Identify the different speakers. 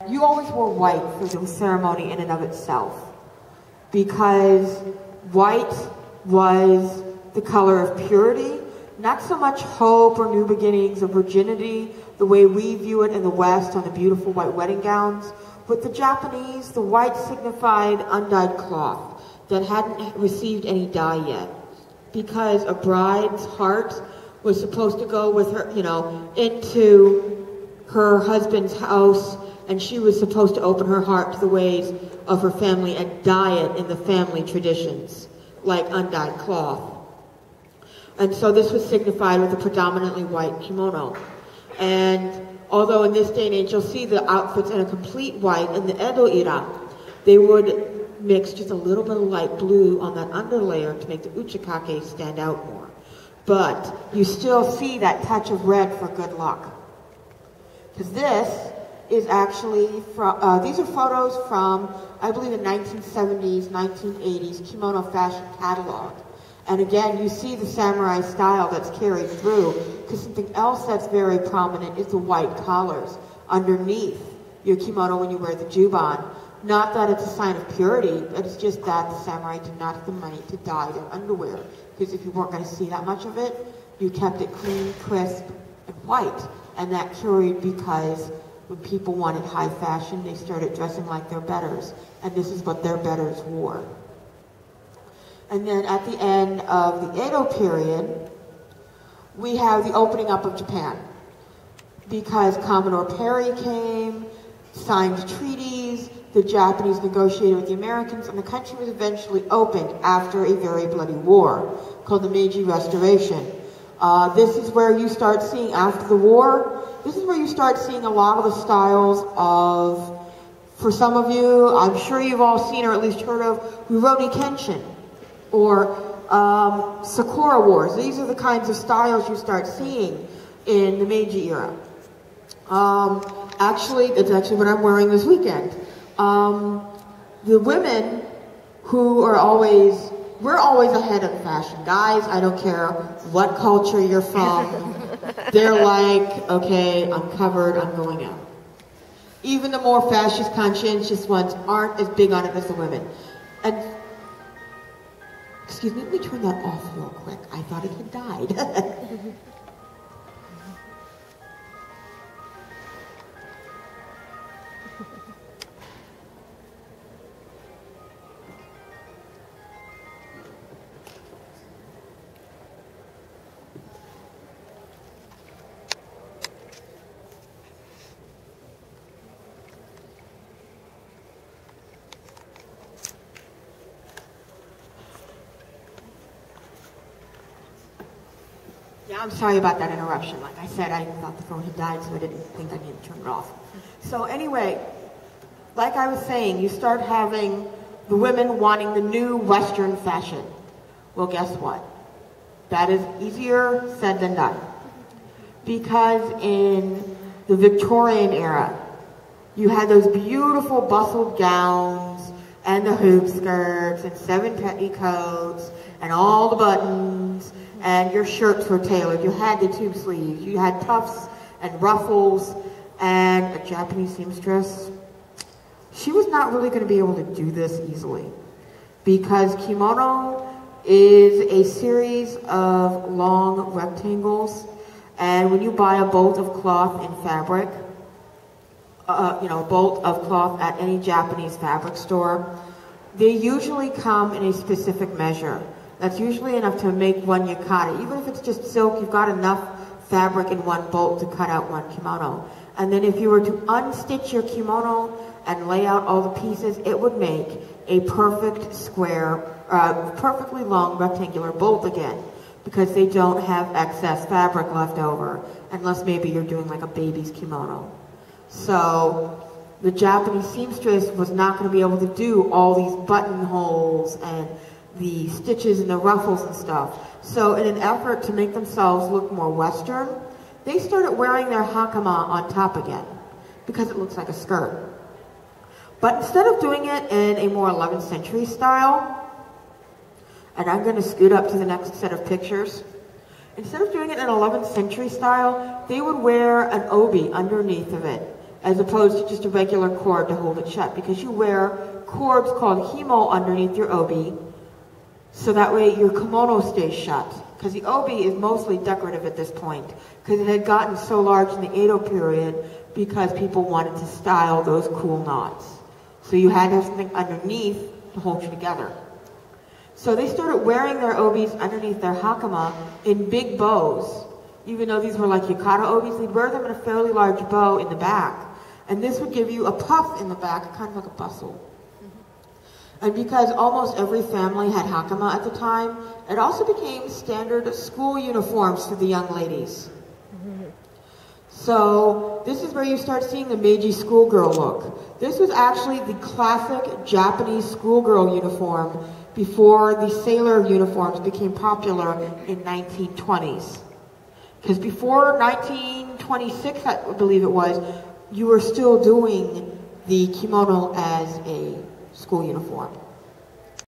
Speaker 1: You always wore white for the ceremony in and of itself, because white was the color of purity, not so much hope or new beginnings or virginity, the way we view it in the West on the beautiful white wedding gowns. With the Japanese, the white signified undyed cloth that hadn't received any dye yet, because a bride's heart was supposed to go with her, into her husband's house, and she was supposed to open her heart to the ways of her family and dye it in the family traditions, like undyed cloth. And so this was signified with a predominantly white kimono. And although in this day and age you'll see the outfits in a complete white, in the Edo era, they would mix just a little bit of light blue on that underlayer to make the uchikake stand out more. But you still see that touch of red for good luck. Because this is actually from, these are photos from, I believe, the 1970s, 1980s kimono fashion catalog. And again, you see the samurai style that's carried through, because something else that's very prominent is the white collars underneath your kimono when you wear the juban. Not that it's a sign of purity, but it's just that the samurai did not have the money to dye their underwear, because if you weren't going to see that much of it, you kept it clean, crisp, and white. And that carried because when people wanted high fashion, they started dressing like their betters, and this is what their betters wore. And then at the end of the Edo period, we have the opening up of Japan, because Commodore Perry came, signed treaties, the Japanese negotiated with the Americans, and the country was eventually opened after a very bloody war called the Meiji Restoration. This is where you start seeing, after the war, this is where you start seeing a lot of the styles of, for some of you, I'm sure you've all seen or at least heard of, Rurouni Kenshin, or Sakura Wars. These are the kinds of styles you start seeing in the Meiji era. Actually, it's actually what I'm wearing this weekend. The women who are always, we're always ahead of fashion. Guys, I don't care what culture you're from. They're like, okay, I'm covered, I'm going out. Even the more fascist, conscientious ones aren't as big on it as the women. And, excuse me, let me turn that off real quick. I thought it had died. Yeah, I'm sorry about that interruption. Like I said, I thought the phone had died, so I didn't think I needed to turn it off. So anyway, like I was saying, you start having the women wanting the new Western fashion. Well, guess what? That is easier said than done. Because in the Victorian era, you had those beautiful bustled gowns and the hoop skirts and 7 petticoats and all the buttons, and your shirts were tailored. You had the tube sleeves, you had puffs and ruffles, and a Japanese seamstress. She was not really going to be able to do this easily, because kimono is a series of long rectangles, and when you buy a bolt of cloth in fabric, a bolt of cloth at any Japanese fabric store, they usually come in a specific measure. That's usually enough to make one yukata. Even if it's just silk, you've got enough fabric in one bolt to cut out one kimono. And then if you were to unstitch your kimono and lay out all the pieces, it would make a perfect square, perfectly long rectangular bolt again, because they don't have excess fabric left over, unless maybe you're doing like a baby's kimono. So the Japanese seamstress was not going to be able to do all these buttonholes and the stitches and the ruffles and stuff. So in an effort to make themselves look more Western, they started wearing their hakama on top again, because it looks like a skirt. But instead of doing it in a more 11th century style, and I'm going to scoot up to the next set of pictures, instead of doing it in 11th century style, they would wear an obi underneath of it. as opposed to just a regular cord to hold it shut, because you wear cords called himo underneath your obi, so that way your kimono stays shut. Because the obi is mostly decorative at this point, because it had gotten so large in the Edo period because people wanted to style those cool knots. So you had to have something underneath to hold you together. So they started wearing their obis underneath their hakama in big bows. Even though these were like yukata obis, they'd wear them in a fairly large bow in the back. And this would give you a puff in the back, kind of like a bustle. And because almost every family had hakama at the time, it also became standard school uniforms for the young ladies. So this is where you start seeing the Meiji schoolgirl look. This was actually the classic Japanese schoolgirl uniform before the sailor uniforms became popular in 1920s. Because before 1926, I believe it was, you were still doing the kimono as a school uniform.